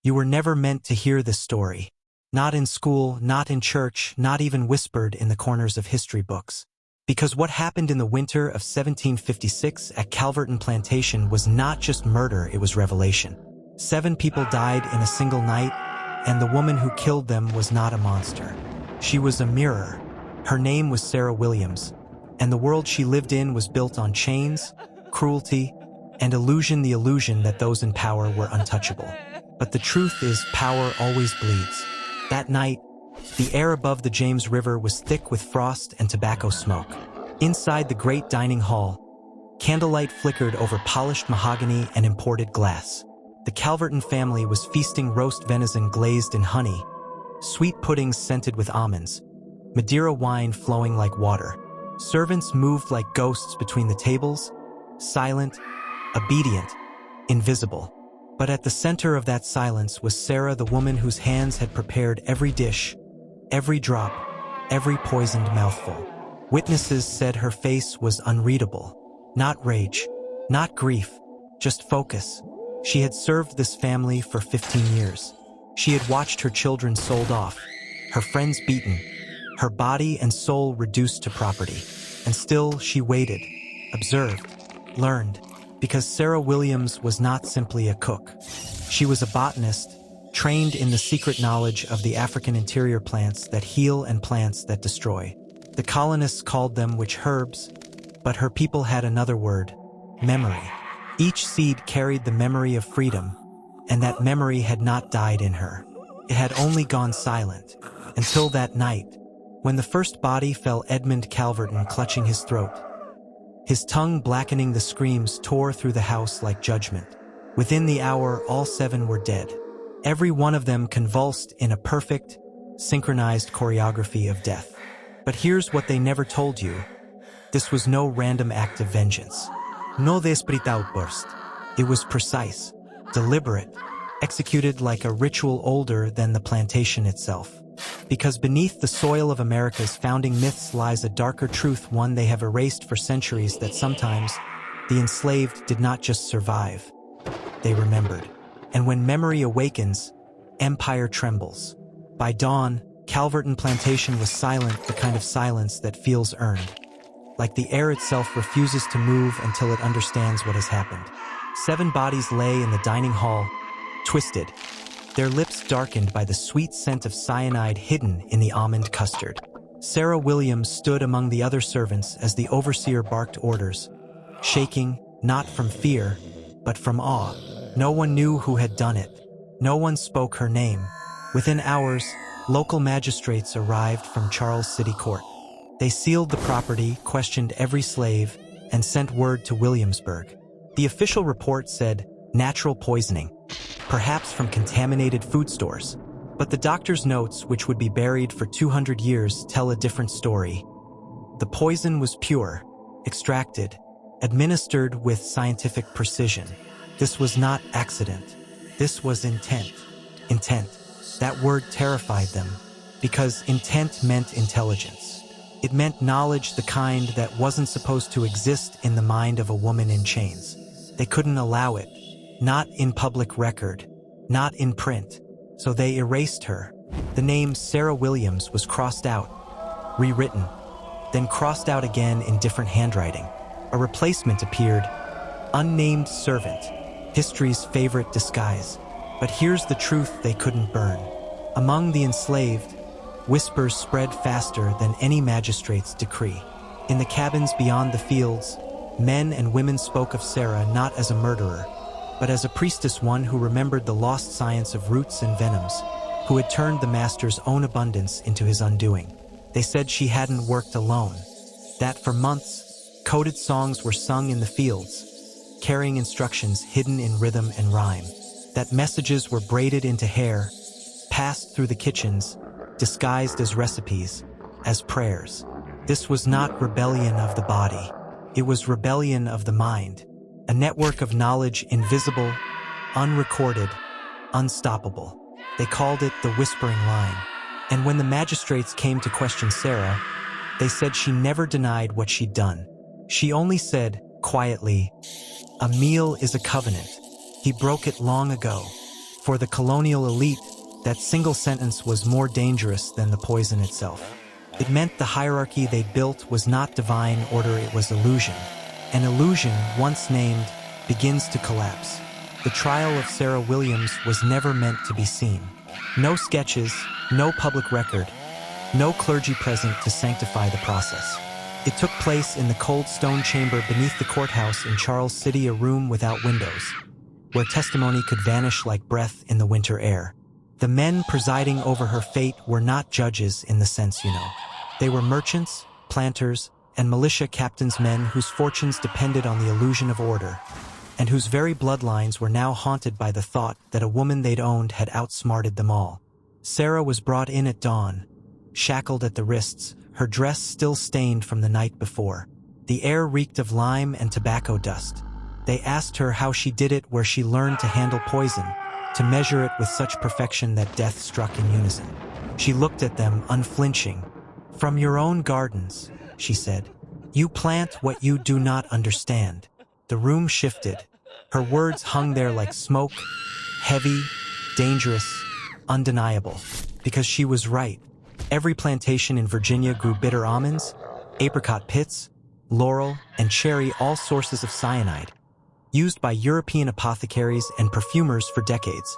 You were never meant to hear this story. Not in school, not in church, not even whispered in the corners of history books. Because what happened in the winter of 1756 at Calverton Plantation was not just murder, it was revelation. 7 people died in a single night, and the woman who killed them was not a monster. She was a mirror. Her name was Sarah Williams, and the world she lived in was built on chains, cruelty, and illusion, the illusion that those in power were untouchable. But the truth is, power always bleeds. That night, the air above the James River was thick with frost and tobacco smoke. Inside the great dining hall, candlelight flickered over polished mahogany and imported glass. The Calverton family was feasting roast venison glazed in honey, sweet puddings scented with almonds, Madeira wine flowing like water. Servants moved like ghosts between the tables, silent, obedient, invisible. But at the center of that silence was Sarah, the woman whose hands had prepared every dish, every drop, every poisoned mouthful. Witnesses said her face was unreadable. Not rage, not grief, just focus. She had served this family for 15 years. She had watched her children sold off, her friends beaten, her body and soul reduced to property. And still she waited, observed, learned, because Sarah Williams was not simply a cook. She was a botanist, trained in the secret knowledge of the African interior plants that heal and plants that destroy. The colonists called them witch herbs, but her people had another word: memory. Each seed carried the memory of freedom, and that memory had not died in her. It had only gone silent, until that night, when the first body fell. Edmund Calverton clutching his throat. His tongue blackening, the screams tore through the house like judgment. Within the hour, all 7 were dead. Every one of them convulsed in a perfect, synchronized choreography of death. But here's what they never told you. This was no random act of vengeance. No desperate outburst. It was precise, deliberate, executed like a ritual older than the plantation itself. Because beneath the soil of America's founding myths lies a darker truth, one they have erased for centuries, that sometimes the enslaved did not just survive, they remembered. And when memory awakens, empire trembles. By dawn, Calverton Plantation was silent, the kind of silence that feels earned. Like the air itself refuses to move until it understands what has happened. 7 bodies lay in the dining hall, twisted, their lips darkened by the sweet scent of cyanide hidden in the almond custard. Sarah Williams stood among the other servants as the overseer barked orders, shaking, not from fear, but from awe. No one knew who had done it. No one spoke her name. Within hours, local magistrates arrived from Charles City Court. They sealed the property, questioned every slave, and sent word to Williamsburg. The official report said natural poisoning, perhaps from contaminated food stores. But the doctor's notes, which would be buried for 200 years, tell a different story. The poison was pure, extracted, administered with scientific precision. This was not accident. This was intent. Intent. That word terrified them, because intent meant intelligence. It meant knowledge, the kind that wasn't supposed to exist in the mind of a woman in chains. They couldn't allow it. Not in public record, not in print. So they erased her. The name Sarah Williams was crossed out, rewritten, then crossed out again in different handwriting. A replacement appeared, unnamed servant, history's favorite disguise. But here's the truth they couldn't burn. Among the enslaved, whispers spread faster than any magistrate's decree. In the cabins beyond the fields, men and women spoke of Sarah not as a murderer, but as a priestess, one who remembered the lost science of roots and venoms, who had turned the master's own abundance into his undoing. They said she hadn't worked alone, that for months, coded songs were sung in the fields, carrying instructions hidden in rhythm and rhyme, that messages were braided into hair, passed through the kitchens, disguised as recipes, as prayers. This was not rebellion of the body. It was rebellion of the mind. A network of knowledge, invisible, unrecorded, unstoppable. They called it the whispering line. And when the magistrates came to question Sarah, they said she never denied what she'd done. She only said, quietly, "A meal is a covenant. He broke it long ago. For the colonial elite, that single sentence was more dangerous than the poison itself. It meant the hierarchy they built was not divine order, it was illusion. An illusion, once named, begins to collapse. The trial of Sarah Williams was never meant to be seen. No sketches, no public record, no clergy present to sanctify the process. It took place in the cold stone chamber beneath the courthouse in Charles City, a room without windows, where testimony could vanish like breath in the winter air. The men presiding over her fate were not judges in the sense you know. They were merchants, planters, and militia captains, men whose fortunes depended on the illusion of order, and whose very bloodlines were now haunted by the thought that a woman they'd owned had outsmarted them all. Sarah was brought in at dawn, shackled at the wrists, her dress still stained from the night before. The air reeked of lime and tobacco dust. They asked her how she did it, where she learned to handle poison, to measure it with such perfection that death struck in unison. She looked at them, unflinching. "From your own gardens," she said. "You plant what you do not understand." The room shifted. Her words hung there like smoke, heavy, dangerous, undeniable. Because she was right. Every plantation in Virginia grew bitter almonds, apricot pits, laurel, and cherry, all sources of cyanide, used by European apothecaries and perfumers for decades.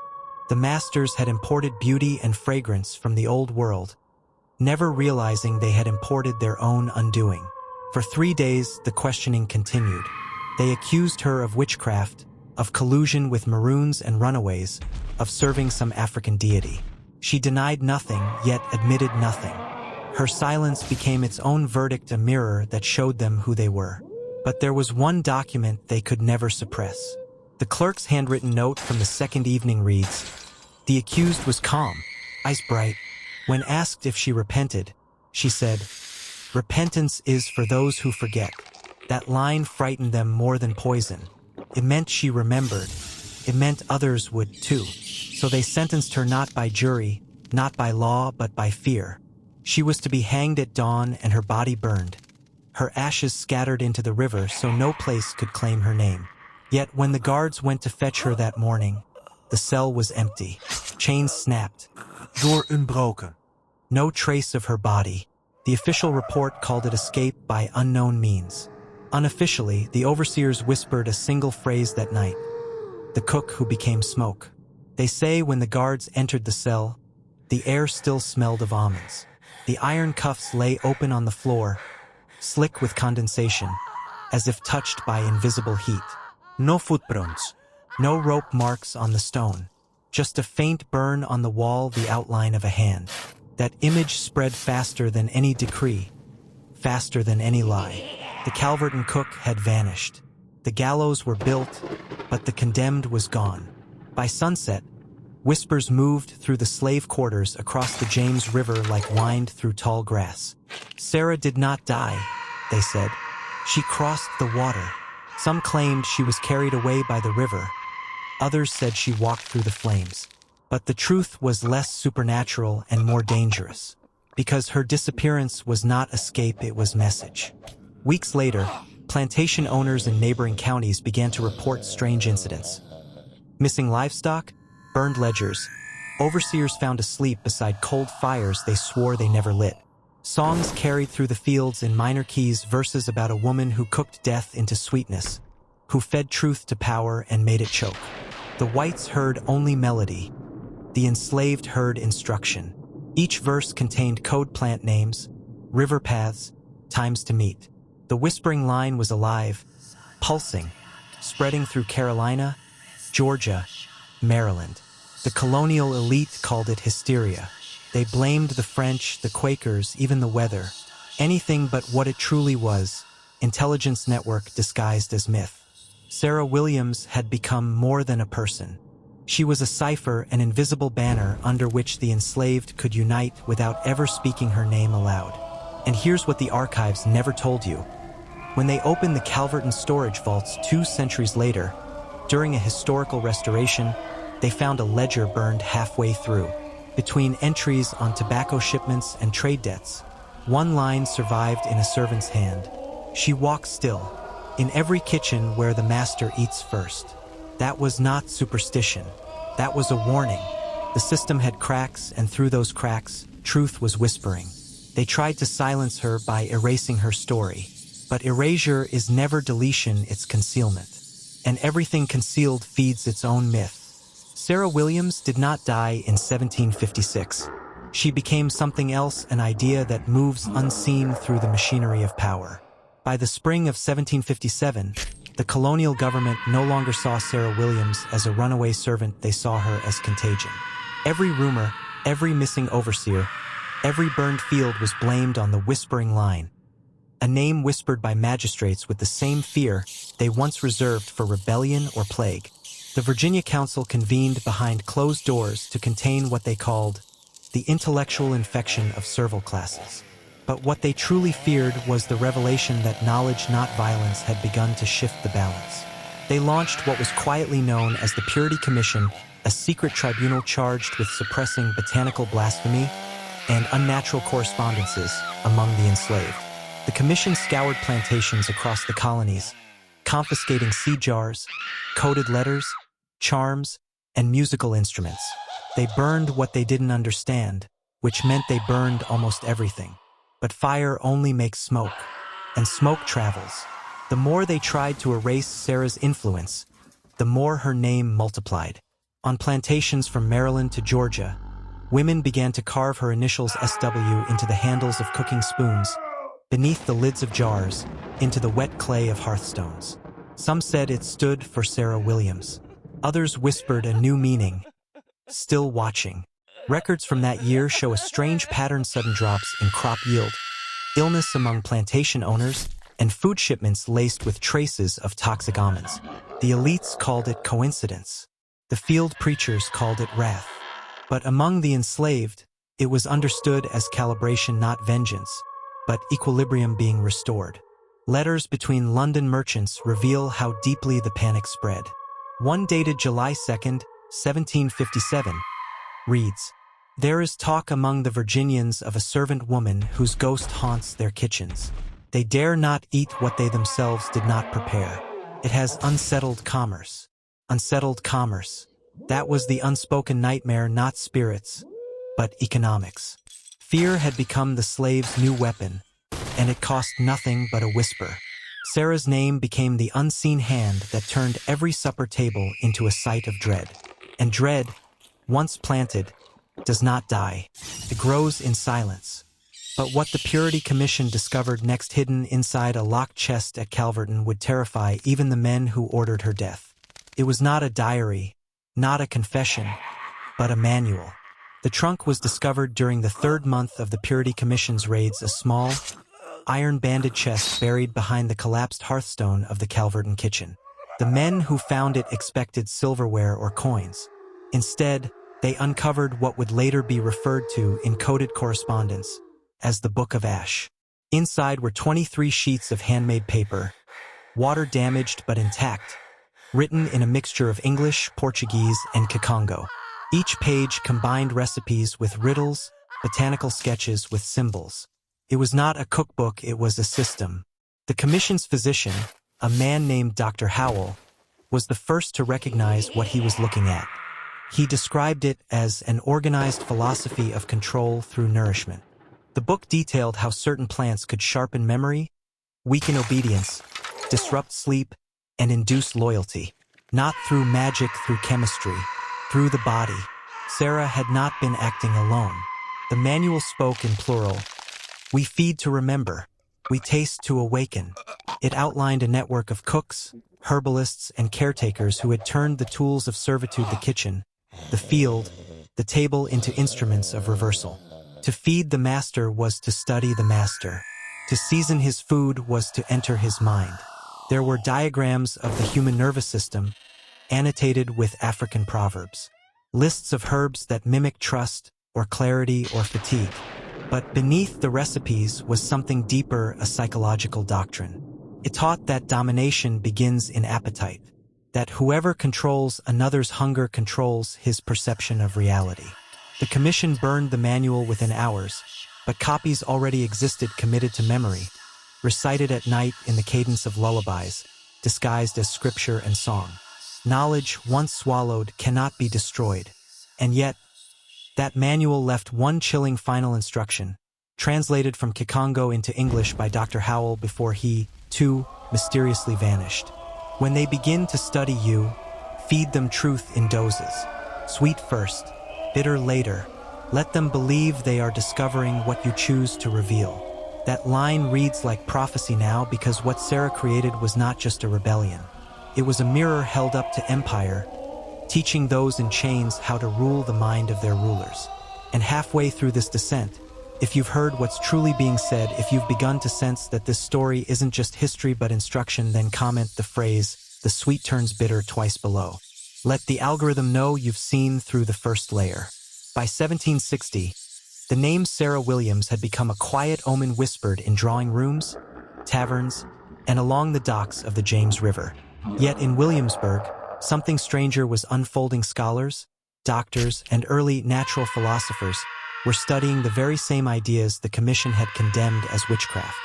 The masters had imported beauty and fragrance from the old world, never realizing they had imported their own undoing. For 3 days, the questioning continued. They accused her of witchcraft, of collusion with maroons and runaways, of serving some African deity. She denied nothing, yet admitted nothing. Her silence became its own verdict, a mirror that showed them who they were. But there was one document they could never suppress. The clerk's handwritten note from the second evening reads, "The accused was calm, eyes bright. When asked if she repented, she said, 'Repentance is for those who forget.'" That line frightened them more than poison. It meant she remembered. It meant others would too. So they sentenced her not by jury, not by law, but by fear. She was to be hanged at dawn and her body burned, her ashes scattered into the river so no place could claim her name. Yet when the guards went to fetch her that morning, the cell was empty. Chains snapped. Door unbroken. No trace of her body. The official report called it escape by unknown means. Unofficially, the overseers whispered a single phrase that night: "The cook who became smoke." They say when the guards entered the cell, the air still smelled of almonds. The iron cuffs lay open on the floor, slick with condensation, as if touched by invisible heat. No footprints, no rope marks on the stone, just a faint burn on the wall, the outline of a hand. That image spread faster than any decree, faster than any lie. The Calverton cook had vanished. The gallows were built, but the condemned was gone. By sunset, whispers moved through the slave quarters across the James River like wind through tall grass. Sarah did not die, they said. She crossed the water. Some claimed she was carried away by the river. Others said she walked through the flames. But the truth was less supernatural and more dangerous. Because her disappearance was not escape, it was message. Weeks later, plantation owners in neighboring counties began to report strange incidents. Missing livestock, burned ledgers, overseers found asleep beside cold fires they swore they never lit. Songs carried through the fields in minor keys, verses about a woman who cooked death into sweetness, who fed truth to power and made it choke. The whites heard only melody. The enslaved heard instruction. Each verse contained code plant names, river paths, times to meet. The whispering line was alive, pulsing, spreading through Carolina, Georgia, Maryland. The colonial elite called it hysteria. They blamed the French, the Quakers, even the weather. Anything but what it truly was, intelligence network disguised as myth. Sarah Williams had become more than a person. She was a cipher, an invisible banner under which the enslaved could unite without ever speaking her name aloud. And here's what the archives never told you. When they opened the Calverton storage vaults 2 centuries later, during a historical restoration, they found a ledger burned halfway through. Between entries on tobacco shipments and trade debts, one line survived in a servant's hand. She walks still, in every kitchen where the master eats first. That was not superstition. That was a warning. The system had cracks, and through those cracks, truth was whispering. They tried to silence her by erasing her story. But erasure is never deletion, it's concealment. And everything concealed feeds its own myth. Sarah Williams did not die in 1756. She became something else, an idea that moves unseen through the machinery of power. By the spring of 1757, the colonial government no longer saw Sarah Williams as a runaway servant, they saw her as contagion. Every rumor, every missing overseer, every burned field was blamed on the whispering line, a name whispered by magistrates with the same fear they once reserved for rebellion or plague. The Virginia Council convened behind closed doors to contain what they called the intellectual infection of servile classes. But what they truly feared was the revelation that knowledge, not violence, had begun to shift the balance. They launched what was quietly known as the Purity Commission, a secret tribunal charged with suppressing botanical blasphemy and unnatural correspondences among the enslaved. The commission scoured plantations across the colonies, confiscating seed jars, coded letters, charms, and musical instruments. They burned what they didn't understand, which meant they burned almost everything. But fire only makes smoke, and smoke travels. The more they tried to erase Sarah's influence, the more her name multiplied. On plantations from Maryland to Georgia, women began to carve her initials SW into the handles of cooking spoons, beneath the lids of jars, into the wet clay of hearthstones. Some said it stood for Sarah Williams. Others whispered a new meaning, still watching. Records from that year show a strange pattern: sudden drops in crop yield, illness among plantation owners, and food shipments laced with traces of toxic almonds. The elites called it coincidence. The field preachers called it wrath. But among the enslaved, it was understood as calibration, not vengeance, but equilibrium being restored. Letters between London merchants reveal how deeply the panic spread. One dated July 2nd, 1757, reads, "There is talk among the Virginians of a servant woman whose ghost haunts their kitchens. They dare not eat what they themselves did not prepare. It has unsettled commerce." Unsettled commerce. That was the unspoken nightmare, not spirits, but economics. Fear had become the slave's new weapon, and it cost nothing but a whisper. Sarah's name became the unseen hand that turned every supper table into a site of dread. And dread, once planted, does not die. It grows in silence. But what the Purity Commission discovered next, hidden inside a locked chest at Calverton, would terrify even the men who ordered her death. It was not a diary, not a confession, but a manual. The trunk was discovered during the third month of the Purity Commission's raids, a small, iron-banded chest buried behind the collapsed hearthstone of the Calverton kitchen. The men who found it expected silverware or coins. Instead, they uncovered what would later be referred to in coded correspondence as the Book of Ash. Inside were 23 sheets of handmade paper, water-damaged but intact, written in a mixture of English, Portuguese, and Kikongo. Each page combined recipes with riddles, botanical sketches with symbols. It was not a cookbook, it was a system. The commission's physician, a man named Dr. Howell, was the first to recognize what he was looking at. He described it as an organized philosophy of control through nourishment. The book detailed how certain plants could sharpen memory, weaken obedience, disrupt sleep, and induce loyalty. Not through magic, through chemistry, through the body. Sarah had not been acting alone. The manual spoke in plural. We feed to remember. We taste to awaken. It outlined a network of cooks, herbalists, and caretakers who had turned the tools of servitude, the kitchen, the field, the table, into instruments of reversal. To feed the master was to study the master. To season his food was to enter his mind. There were diagrams of the human nervous system, annotated with African proverbs. Lists of herbs that mimic trust, or clarity, or fatigue. But beneath the recipes was something deeper, a psychological doctrine. It taught that domination begins in appetite, that whoever controls another's hunger controls his perception of reality. The commission burned the manual within hours, but copies already existed, committed to memory, recited at night in the cadence of lullabies, disguised as scripture and song. Knowledge, once swallowed, cannot be destroyed. And yet, that manual left one chilling final instruction, translated from Kikongo into English by Dr. Howell before he, too, mysteriously vanished. When they begin to study you, feed them truth in doses. Sweet first, bitter later. Let them believe they are discovering what you choose to reveal. That line reads like prophecy now because what Sarah created was not just a rebellion. It was a mirror held up to empire, teaching those in chains how to rule the mind of their rulers. And halfway through this descent, if you've heard what's truly being said, if you've begun to sense that this story isn't just history but instruction, then comment the phrase, "The sweet turns bitter," twice below. Let the algorithm know you've seen through the first layer. By 1760, the name Sarah Williams had become a quiet omen whispered in drawing rooms, taverns, and along the docks of the James River. Yet in Williamsburg, something stranger was unfolding. Scholars, doctors, and early natural philosophers were studying the very same ideas the Commission had condemned as witchcraft.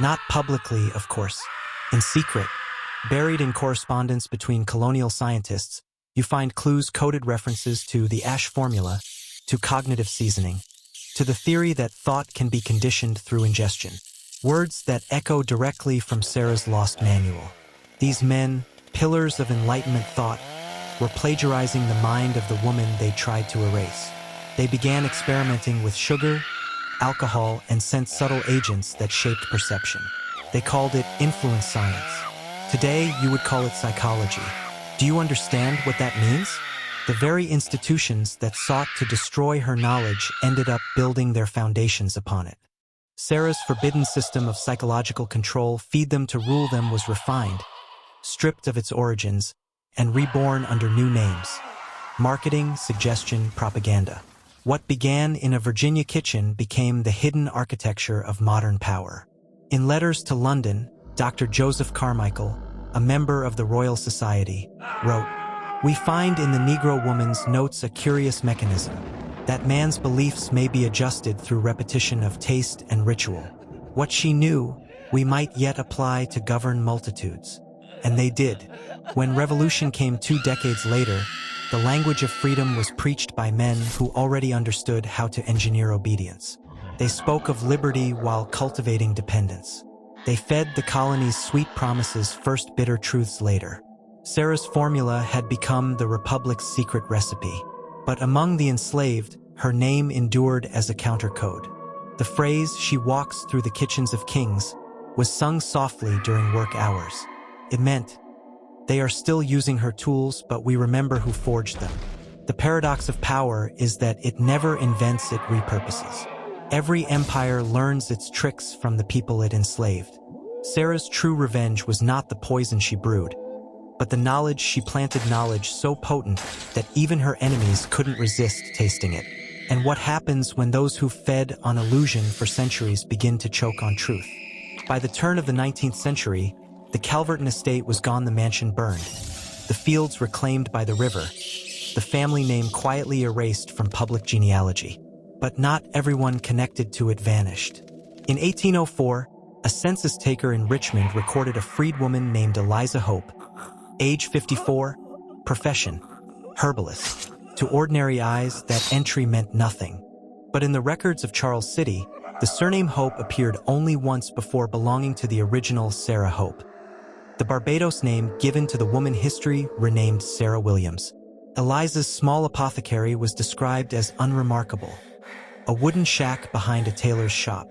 Not publicly, of course. In secret, buried in correspondence between colonial scientists, you find clues, coded references to the Ash formula, to cognitive seasoning, to the theory that thought can be conditioned through ingestion. Words that echo directly from Sarah's lost manual. These men, pillars of Enlightenment thought, were plagiarizing the mind of the woman they tried to erase. They began experimenting with sugar, alcohol, and sensed subtle agents that shaped perception. They called it influence science. Today, you would call it psychology. Do you understand what that means? The very institutions that sought to destroy her knowledge ended up building their foundations upon it. Sarah's forbidden system of psychological control, feed them to rule them, was refined, stripped of its origins, and reborn under new names. Marketing, suggestion, propaganda. What began in a Virginia kitchen became the hidden architecture of modern power. In letters to London, Dr. Joseph Carmichael, a member of the Royal Society, wrote, "We find in the Negro woman's notes a curious mechanism, that man's beliefs may be adjusted through repetition of taste and ritual. What she knew, we might yet apply to govern multitudes." And they did. When revolution came 2 decades later, the language of freedom was preached by men who already understood how to engineer obedience. They spoke of liberty while cultivating dependence. They fed the colony's sweet promises first, bitter truths later. Sarah's formula had become the Republic's secret recipe. But among the enslaved, her name endured as a countercode. The phrase, "she walks through the kitchens of kings," was sung softly during work hours. It meant, they are still using her tools, but we remember who forged them. The paradox of power is that it never invents, it repurposes. Every empire learns its tricks from the people it enslaved. Sarah's true revenge was not the poison she brewed, but the knowledge she planted, knowledge so potent that even her enemies couldn't resist tasting it. And what happens when those who fed on illusion for centuries begin to choke on truth? By the turn of the 19th century, the Calverton estate was gone, the mansion burned, the fields reclaimed by the river, the family name quietly erased from public genealogy. But not everyone connected to it vanished. In 1804, a census taker in Richmond recorded a freedwoman named Eliza Hope, age 54, profession, herbalist. To ordinary eyes, that entry meant nothing. But in the records of Charles City, the surname Hope appeared only once before belonging to the original Sarah Hope. The Barbados name given to the woman history renamed Sarah Williams. Eliza's small apothecary was described as unremarkable, a wooden shack behind a tailor's shop.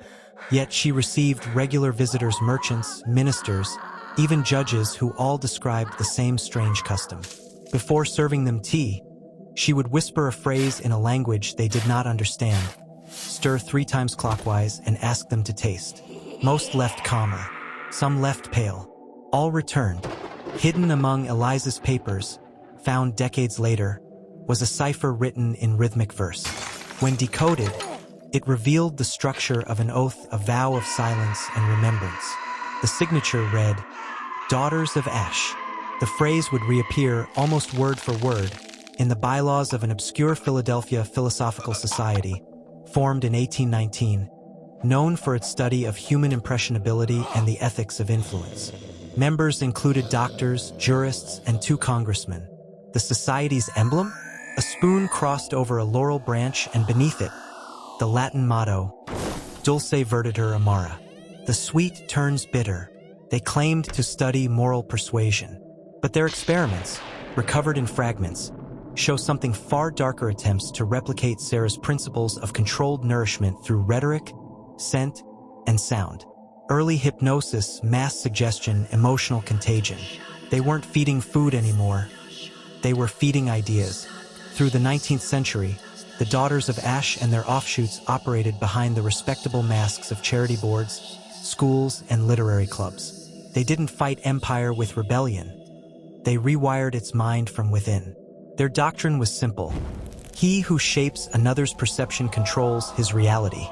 Yet she received regular visitors, merchants, ministers, even judges who all described the same strange custom. Before serving them tea, she would whisper a phrase in a language they did not understand, stir 3 times clockwise, and ask them to taste. Most left calmer, some left pale. All returned. Hidden among Eliza's papers, found decades later, was a cipher written in rhythmic verse. When decoded, it revealed the structure of an oath, a vow of silence and remembrance. The signature read, "Daughters of Ash." The phrase would reappear, almost word for word, in the bylaws of an obscure Philadelphia philosophical society, formed in 1819, known for its study of human impressionability and the ethics of influence. Members included doctors, jurists, and 2 congressmen. The society's emblem? A spoon crossed over a laurel branch, and beneath it, the Latin motto, Dulce vertitur amara. The sweet turns bitter. They claimed to study moral persuasion. But their experiments, recovered in fragments, show something far darker: attempts to replicate Sarah's principles of controlled nourishment through rhetoric, scent, and sound. Early hypnosis, mass suggestion, emotional contagion. They weren't feeding food anymore. They were feeding ideas. Through the 19th century, the Daughters of Ash and their offshoots operated behind the respectable masks of charity boards, schools, and literary clubs. They didn't fight empire with rebellion. They rewired its mind from within. Their doctrine was simple. He who shapes another's perception controls his reality.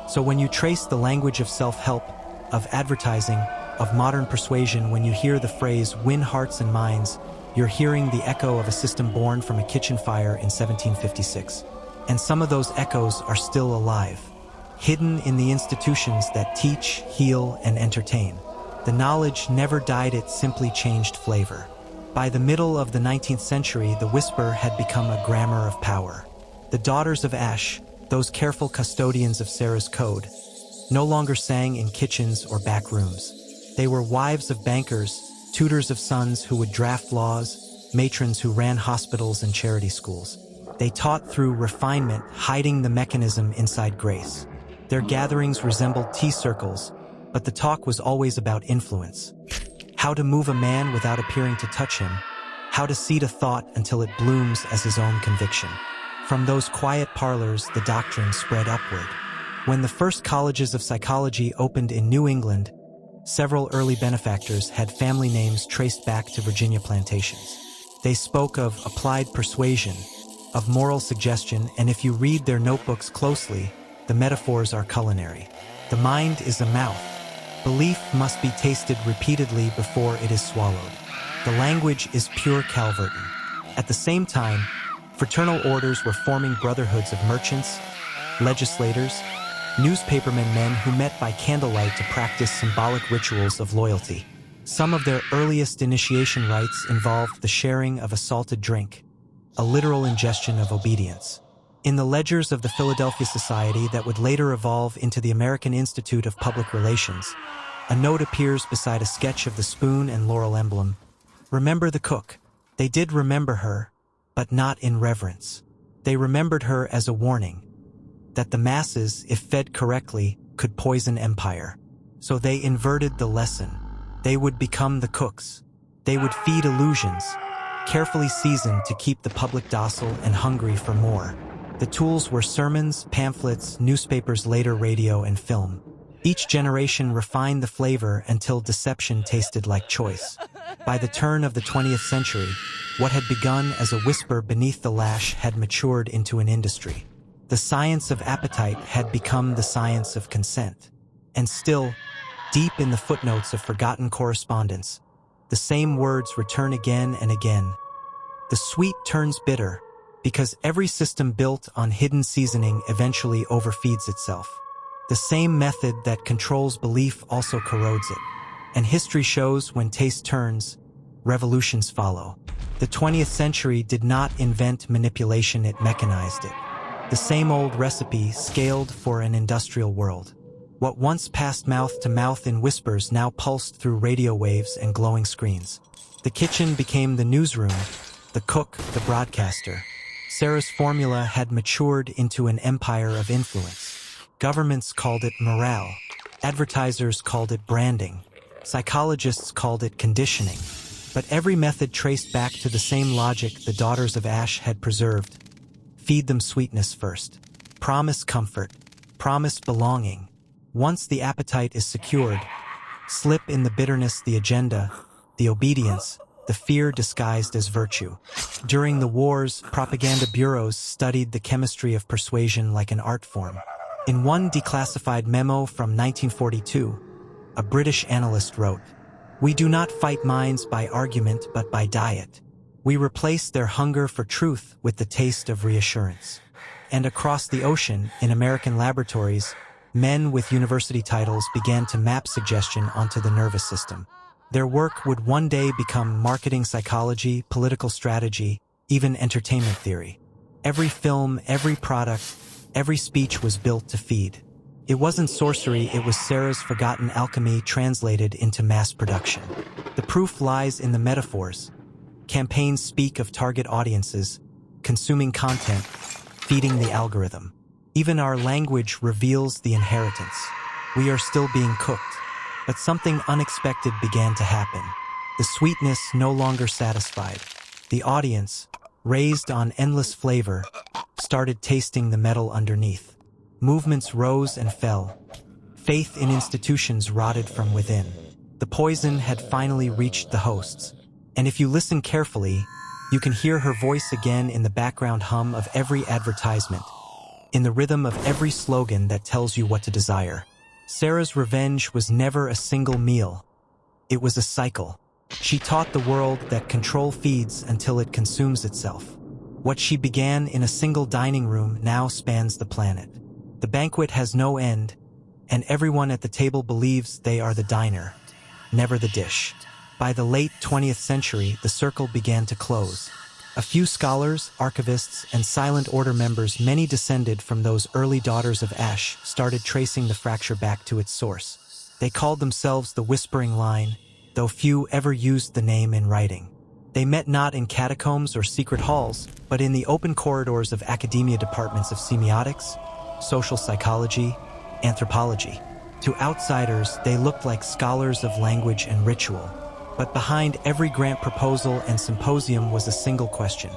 So when you trace the language of self-help, of advertising, of modern persuasion, when you hear the phrase "win hearts and minds," you're hearing the echo of a system born from a kitchen fire in 1756. And some of those echoes are still alive, hidden in the institutions that teach, heal, and entertain. The knowledge never died, it simply changed flavor. By the middle of the 19th century, the whisper had become a grammar of power. The Daughters of Ash, those careful custodians of Sarah's code, no longer sang in kitchens or back rooms. They were wives of bankers, tutors of sons who would draft laws, matrons who ran hospitals and charity schools. They taught through refinement, hiding the mechanism inside grace. Their gatherings resembled tea circles, but the talk was always about influence. How to move a man without appearing to touch him. How to seed a thought until it blooms as his own conviction. From those quiet parlors, the doctrine spread upward. When the first colleges of psychology opened in New England, several early benefactors had family names traced back to Virginia plantations. They spoke of applied persuasion, of moral suggestion, and if you read their notebooks closely, the metaphors are culinary. The mind is a mouth. Belief must be tasted repeatedly before it is swallowed. The language is pure Calverton. At the same time, fraternal orders were forming, brotherhoods of merchants, legislators, newspapermen, men who met by candlelight to practice symbolic rituals of loyalty. Some of their earliest initiation rites involved the sharing of a salted drink, a literal ingestion of obedience. In the ledgers of the Philadelphia Society that would later evolve into the American Institute of Public Relations, a note appears beside a sketch of the spoon and laurel emblem. Remember the cook. They did remember her, but not in reverence. They remembered her as a warning that the masses, if fed correctly, could poison empire. So they inverted the lesson. They would become the cooks. They would feed illusions, carefully seasoned to keep the public docile and hungry for more. The tools were sermons, pamphlets, newspapers, later radio and film. Each generation refined the flavor until deception tasted like choice. By the turn of the 20th century, what had begun as a whisper beneath the lash had matured into an industry. The science of appetite had become the science of consent. And still, deep in the footnotes of forgotten correspondence, the same words return again and again. The sweet turns bitter, because every system built on hidden seasoning eventually overfeeds itself. The same method that controls belief also corrodes it. And history shows when taste turns, revolutions follow. The 20th century did not invent manipulation, it mechanized it. The same old recipe scaled for an industrial world. What once passed mouth to mouth in whispers now pulsed through radio waves and glowing screens. The kitchen became the newsroom, the cook the broadcaster. Sarah's formula had matured into an empire of influence. Governments called it morale. Advertisers called it branding. Psychologists called it conditioning. But every method traced back to the same logic the Daughters of Ash had preserved. Feed them sweetness first. Promise comfort. Promise belonging. Once the appetite is secured, slip in the bitterness, the agenda, the obedience, the fear disguised as virtue. During the wars, propaganda bureaus studied the chemistry of persuasion like an art form. In one declassified memo from 1942, a British analyst wrote, "We do not fight minds by argument but by diet. We replace their hunger for truth with the taste of reassurance." And across the ocean, in American laboratories, men with university titles began to map suggestion onto the nervous system. Their work would one day become marketing psychology, political strategy, even entertainment theory. Every film, every product, every speech was built to feed. It wasn't sorcery, it was Sarah's forgotten alchemy translated into mass production. The proof lies in the metaphors. Campaigns speak of target audiences, consuming content, feeding the algorithm. Even our language reveals the inheritance. We are still being cooked. But something unexpected began to happen. The sweetness no longer satisfied. The audience, raised on endless flavor, started tasting the metal underneath. Movements rose and fell. Faith in institutions rotted from within. The poison had finally reached the hosts. And if you listen carefully, you can hear her voice again in the background hum of every advertisement, in the rhythm of every slogan that tells you what to desire. Sarah's revenge was never a single meal. It was a cycle. She taught the world that control feeds until it consumes itself. What she began in a single dining room now spans the planet. The banquet has no end, and everyone at the table believes they are the diner, never the dish. By the late 20th century, the circle began to close. A few scholars, archivists, and silent order members, many descended from those early daughters of Ash, started tracing the fracture back to its source. They called themselves the Whispering Line, though few ever used the name in writing. They met not in catacombs or secret halls, but in the open corridors of academia departments of semiotics, social psychology, anthropology. To outsiders, they looked like scholars of language and ritual. But behind every grant proposal and symposium was a single question.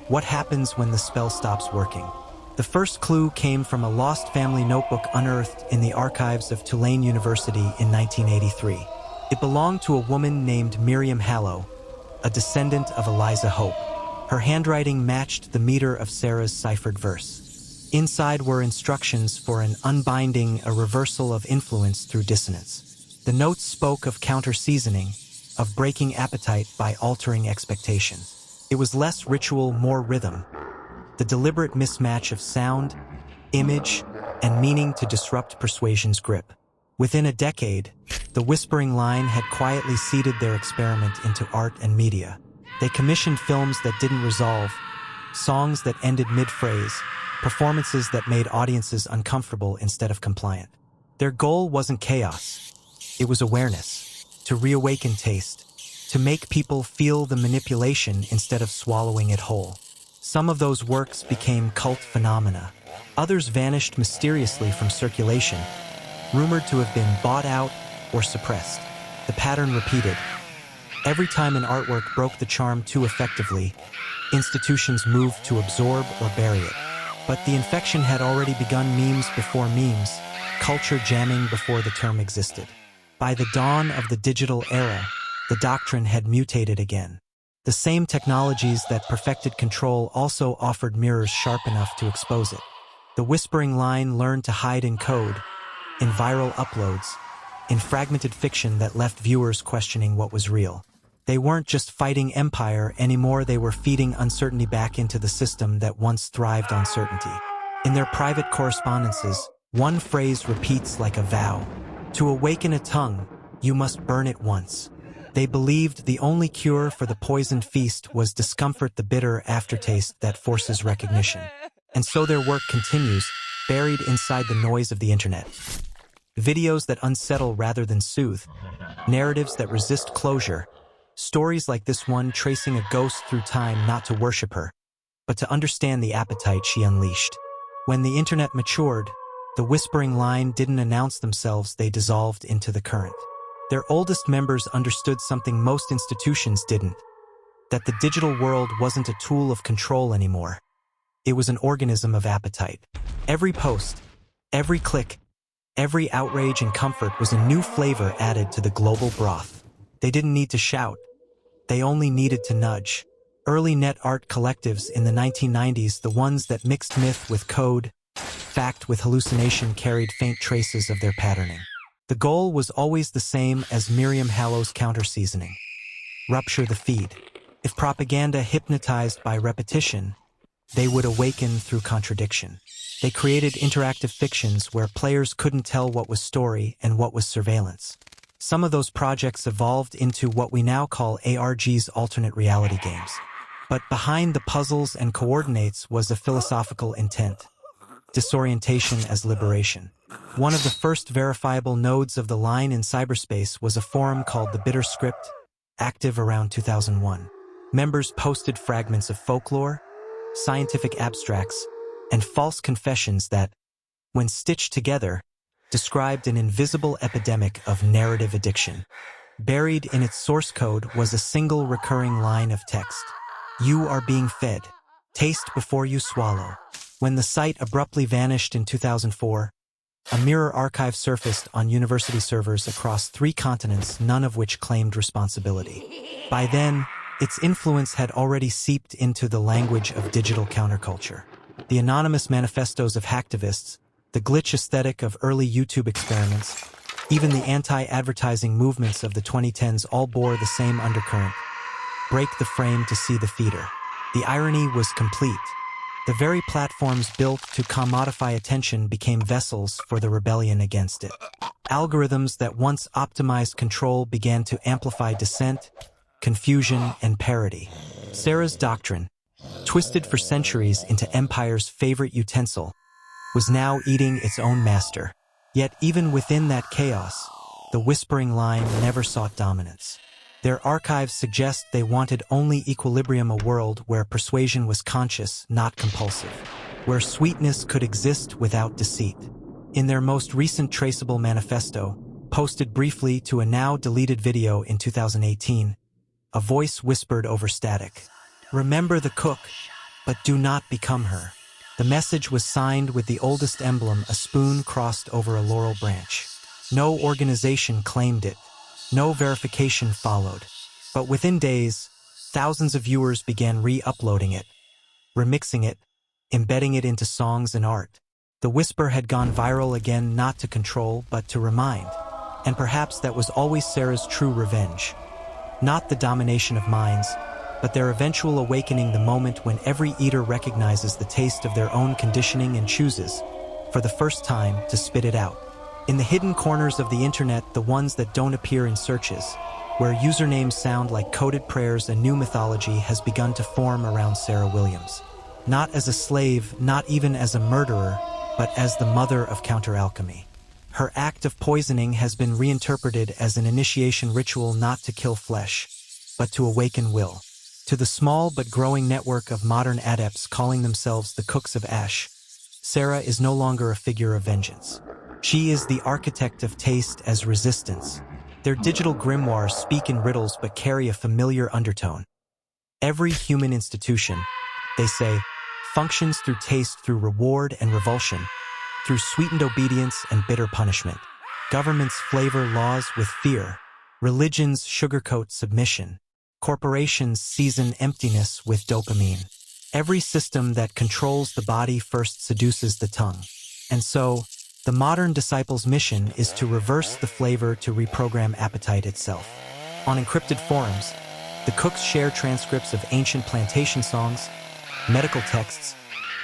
What happens when the spell stops working? The first clue came from a lost family notebook unearthed in the archives of Tulane University in 1983. It belonged to a woman named Miriam Hallow, a descendant of Eliza Hope. Her handwriting matched the meter of Sarah's ciphered verse. Inside were instructions for an unbinding, a reversal of influence through dissonance. The notes spoke of counter-seasoning, of breaking appetite by altering expectation. It was less ritual, more rhythm. The deliberate mismatch of sound, image, and meaning to disrupt persuasion's grip. Within a decade, the Whispering Line had quietly seeded their experiment into art and media. They commissioned films that didn't resolve, songs that ended mid-phrase, performances that made audiences uncomfortable instead of compliant. Their goal wasn't chaos. It was awareness. To reawaken taste, to make people feel the manipulation instead of swallowing it whole. Some of those works became cult phenomena. Others vanished mysteriously from circulation, rumored to have been bought out or suppressed. The pattern repeated. Every time an artwork broke the charm too effectively, institutions moved to absorb or bury it. But the infection had already begun memes before memes, culture jamming before the term existed. By the dawn of the digital era, the doctrine had mutated again. The same technologies that perfected control also offered mirrors sharp enough to expose it. The Whispering Line learned to hide in code, in viral uploads, in fragmented fiction that left viewers questioning what was real. They weren't just fighting empire anymore, they were feeding uncertainty back into the system that once thrived on certainty. In their private correspondences, one phrase repeats like a vow. To awaken a tongue, you must burn it once. They believed the only cure for the poisoned feast was discomfort, the bitter aftertaste that forces recognition. And so their work continues, buried inside the noise of the internet. Videos that unsettle rather than soothe, narratives that resist closure, stories like this one tracing a ghost through time not to worship her, but to understand the appetite she unleashed. When the internet matured, the Whispering Line didn't announce themselves, they dissolved into the current. Their oldest members understood something most institutions didn't, that the digital world wasn't a tool of control anymore. It was an organism of appetite. Every post, every click, every outrage and comfort was a new flavor added to the global broth. They didn't need to shout. They only needed to nudge. Early net art collectives in the 1990s, the ones that mixed myth with code, fact with hallucination, carried faint traces of their patterning. The goal was always the same as Miriam Hallow's counter-seasoning. Rupture the feed. If propaganda hypnotized by repetition, they would awaken through contradiction. They created interactive fictions where players couldn't tell what was story and what was surveillance. Some of those projects evolved into what we now call ARG's alternate reality games. But behind the puzzles and coordinates was a philosophical intent: disorientation as liberation. One of the first verifiable nodes of the line in cyberspace was a forum called the Bitter Script, active around 2001. Members posted fragments of folklore, scientific abstracts, and false confessions that, when stitched together, described an invisible epidemic of narrative addiction. Buried in its source code was a single recurring line of text: "You are being fed. Taste before you swallow." When the site abruptly vanished in 2004, a mirror archive surfaced on university servers across 3 continents, none of which claimed responsibility. By then, its influence had already seeped into the language of digital counterculture. The anonymous manifestos of hacktivists, the glitch aesthetic of early YouTube experiments, even the anti-advertising movements of the 2010s all bore the same undercurrent: break the frame to see the feeder. The irony was complete. The very platforms built to commodify attention became vessels for the rebellion against it. Algorithms that once optimized control began to amplify dissent, confusion, and parody. Sarah's doctrine, twisted for centuries into empire's favorite utensil, was now eating its own master. Yet even within that chaos, the whispering line never sought dominance. Their archives suggest they wanted only equilibrium, a world where persuasion was conscious, not compulsive, where sweetness could exist without deceit. In their most recent traceable manifesto, posted briefly to a now-deleted video in 2018, a voice whispered over static, "Remember the cook, but do not become her." The message was signed with the oldest emblem, a spoon crossed over a laurel branch. No organization claimed it. No verification followed. But within days, thousands of viewers began re-uploading it, remixing it, embedding it into songs and art. The whisper had gone viral again, not to control, but to remind. And perhaps that was always Sarah's true revenge. Not the domination of minds, but their eventual awakening, the moment when every eater recognizes the taste of their own conditioning and chooses, for the first time, to spit it out. In the hidden corners of the internet, the ones that don't appear in searches, where usernames sound like coded prayers, a new mythology has begun to form around Sarah Williams. Not as a slave, not even as a murderer, but as the mother of counter-alchemy. Her act of poisoning has been reinterpreted as an initiation ritual, not to kill flesh, but to awaken will. To the small but growing network of modern adepts calling themselves the Cooks of Ash, Sarah is no longer a figure of vengeance. She is the architect of taste as resistance. Their digital grimoires speak in riddles but carry a familiar undertone. Every human institution, they say, functions through taste, through reward and revulsion, through sweetened obedience and bitter punishment. Governments flavor laws with fear. Religions sugarcoat submission. Corporations season emptiness with dopamine. Every system that controls the body first seduces the tongue. And so, the modern disciple's mission is to reverse the flavor, to reprogram appetite itself. On encrypted forums, the cooks share transcripts of ancient plantation songs, medical texts,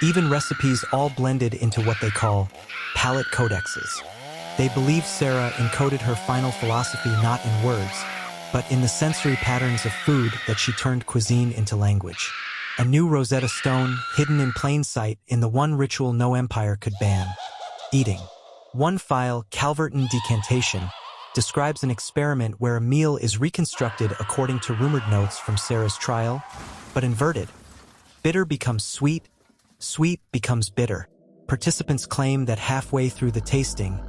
even recipes, all blended into what they call palate codexes. They believe Sarah encoded her final philosophy not in words, but in the sensory patterns of food that she turned cuisine into language. A new Rosetta Stone, hidden in plain sight in the one ritual no empire could ban: eating. One file, Calverton Decantation, describes an experiment where a meal is reconstructed according to rumored notes from Sarah's trial, but inverted. Bitter becomes sweet, sweet becomes bitter. Participants claim that halfway through the tasting,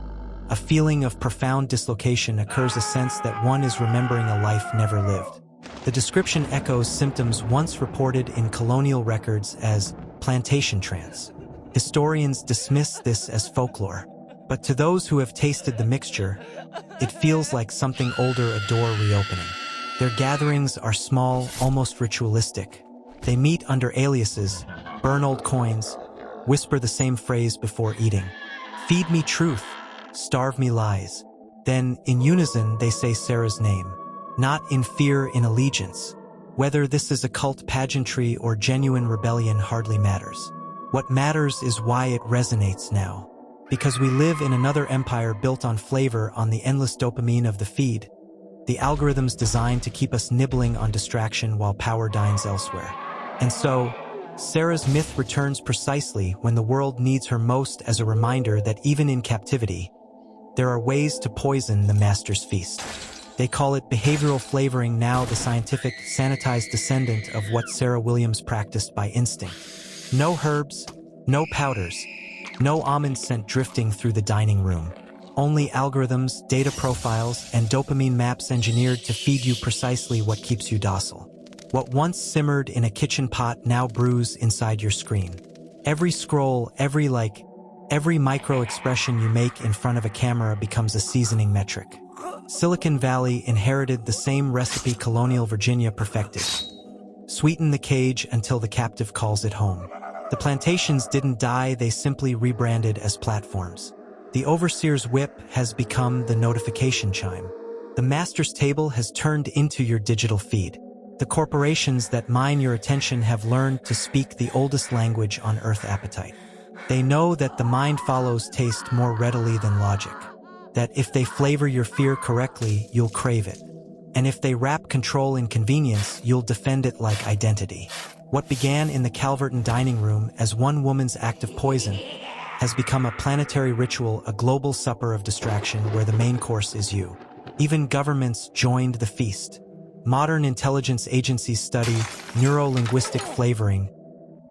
a feeling of profound dislocation occurs, a sense that one is remembering a life never lived. The description echoes symptoms once reported in colonial records as plantation trance. Historians dismiss this as folklore, but to those who have tasted the mixture, it feels like something older, a door reopening. Their gatherings are small, almost ritualistic. They meet under aliases, burn old coins, whisper the same phrase before eating: "Feed me truth, starve me lies." Then, in unison, they say Sarah's name. Not in fear, in allegiance. Whether this is a cult pageantry or genuine rebellion hardly matters. What matters is why it resonates now. Because we live in another empire built on flavor, on the endless dopamine of the feed, the algorithms designed to keep us nibbling on distraction while power dines elsewhere. And so, Sarah's myth returns precisely when the world needs her most as a reminder that even in captivity, there are ways to poison the master's feast. They call it behavioral flavoring, now the scientific, sanitized descendant of what Sarah Williams practiced by instinct. No herbs, no powders, no almond scent drifting through the dining room. Only algorithms, data profiles, and dopamine maps engineered to feed you precisely what keeps you docile. What once simmered in a kitchen pot now brews inside your screen. Every scroll, every like, every micro-expression you make in front of a camera becomes a seasoning metric. Silicon Valley inherited the same recipe colonial Virginia perfected. Sweeten the cage until the captive calls it home. The plantations didn't die, they simply rebranded as platforms. The overseer's whip has become the notification chime. The master's table has turned into your digital feed. The corporations that mine your attention have learned to speak the oldest language on earth: appetite. They know that the mind follows taste more readily than logic. That if they flavor your fear correctly, you'll crave it. And if they wrap control in convenience, you'll defend it like identity. What began in the Calverton dining room as one woman's act of poison has become a planetary ritual, a global supper of distraction where the main course is you. Even governments joined the feast. Modern intelligence agencies study neuro-linguistic flavoring,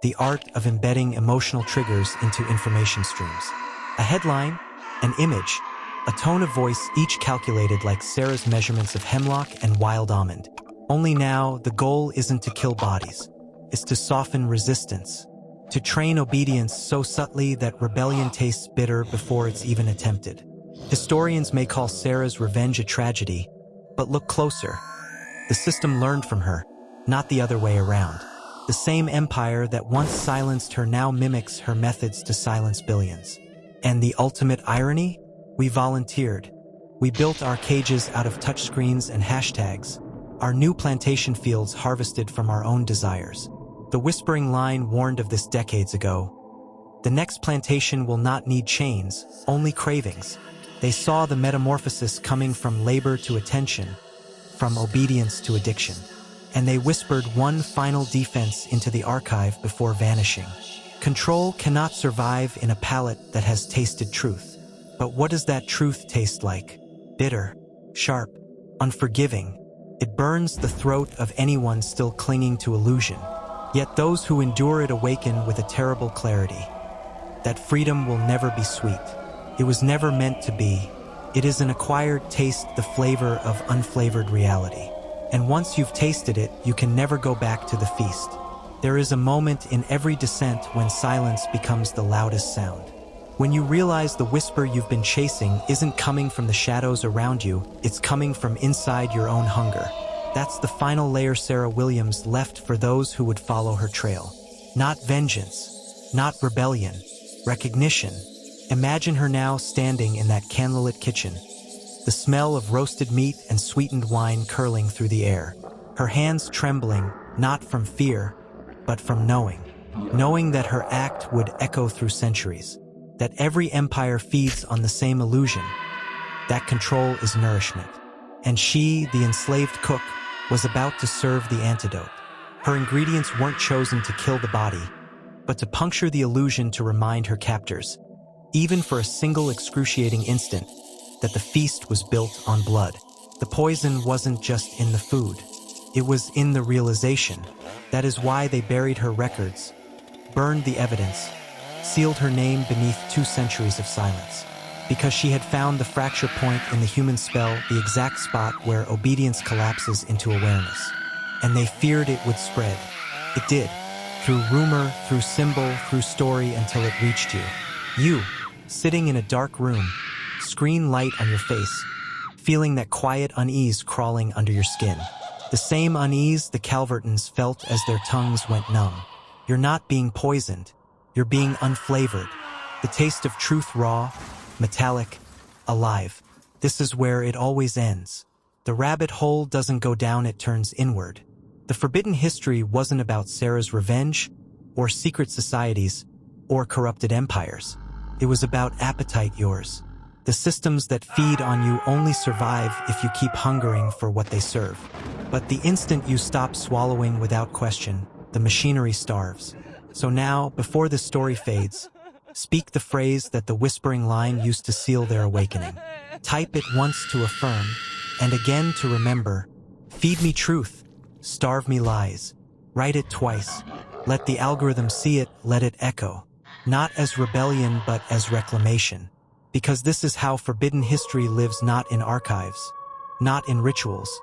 the art of embedding emotional triggers into information streams. A headline, an image, a tone of voice, each calculated like Sarah's measurements of hemlock and wild almond. Only now, the goal isn't to kill bodies. It's to soften resistance. To train obedience so subtly that rebellion tastes bitter before it's even attempted. Historians may call Sarah's revenge a tragedy, but look closer. The system learned from her, not the other way around. The same empire that once silenced her now mimics her methods to silence billions. And the ultimate irony? We volunteered. We built our cages out of touchscreens and hashtags, our new plantation fields harvested from our own desires. The whispering line warned of this decades ago. The next plantation will not need chains, only cravings. They saw the metamorphosis coming from labor to attention, from obedience to addiction. And they whispered one final defense into the archive before vanishing. Control cannot survive in a palate that has tasted truth. But what does that truth taste like? Bitter, sharp, unforgiving. It burns the throat of anyone still clinging to illusion. Yet those who endure it awaken with a terrible clarity. That freedom will never be sweet. It was never meant to be. It is an acquired taste, the flavor of unflavored reality. And once you've tasted it, you can never go back to the feast. There is a moment in every descent when silence becomes the loudest sound. When you realize the whisper you've been chasing isn't coming from the shadows around you, it's coming from inside your own hunger. That's the final layer Sarah Williams left for those who would follow her trail. Not vengeance, not rebellion, recognition. Imagine her now standing in that candlelit kitchen, the smell of roasted meat and sweetened wine curling through the air. Her hands trembling, not from fear, but from knowing. Knowing that her act would echo through centuries. That every empire feeds on the same illusion. That control is nourishment. And she, the enslaved cook, was about to serve the antidote. Her ingredients weren't chosen to kill the body, but to puncture the illusion, to remind her captors, even for a single excruciating instant, that the feast was built on blood. The poison wasn't just in the food. It was in the realization. That is why they buried her records, burned the evidence, sealed her name beneath 2 centuries of silence. Because she had found the fracture point in the human spell, the exact spot where obedience collapses into awareness. And they feared it would spread. It did. Through rumor, through symbol, through story, until it reached you. You, sitting in a dark room, screen light on your face, feeling that quiet unease crawling under your skin. The same unease the Calvertons felt as their tongues went numb. You're not being poisoned. You're being unflavored. The taste of truth raw, metallic, alive. This is where it always ends. The rabbit hole doesn't go down, it turns inward. The forbidden history wasn't about Sarah's revenge, or secret societies, or corrupted empires. It was about appetite, yours. The systems that feed on you only survive if you keep hungering for what they serve. But the instant you stop swallowing without question, the machinery starves. So now, before the story fades, speak the phrase that the whispering line used to seal their awakening. Type it once to affirm, and again to remember. Feed me truth, starve me lies. Write it twice. Let the algorithm see it, let it echo. Not as rebellion, but as reclamation. Because this is how forbidden history lives, not in archives, not in rituals,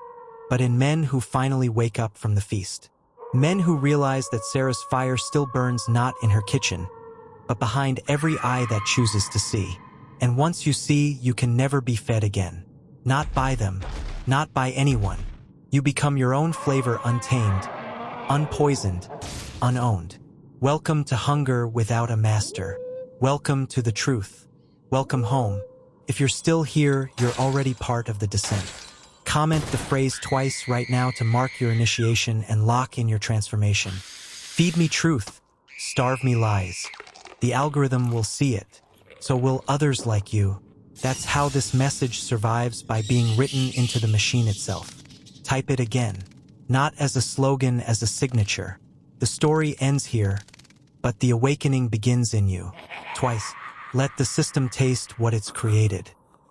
but in men who finally wake up from the feast. Men who realize that Sarah's fire still burns not in her kitchen, but behind every eye that chooses to see. And once you see, you can never be fed again. Not by them, not by anyone. You become your own flavor, untamed, unpoisoned, unowned. Welcome to hunger without a master. Welcome to the truth. Welcome home. If you're still here, you're already part of the descent. Comment the phrase twice right now to mark your initiation and lock in your transformation. Feed me truth, starve me lies. The algorithm will see it. So will others like you. That's how this message survives, by being written into the machine itself. Type it again. Not as a slogan, as a signature. The story ends here, but the awakening begins in you. Twice. Let the system taste what it's created.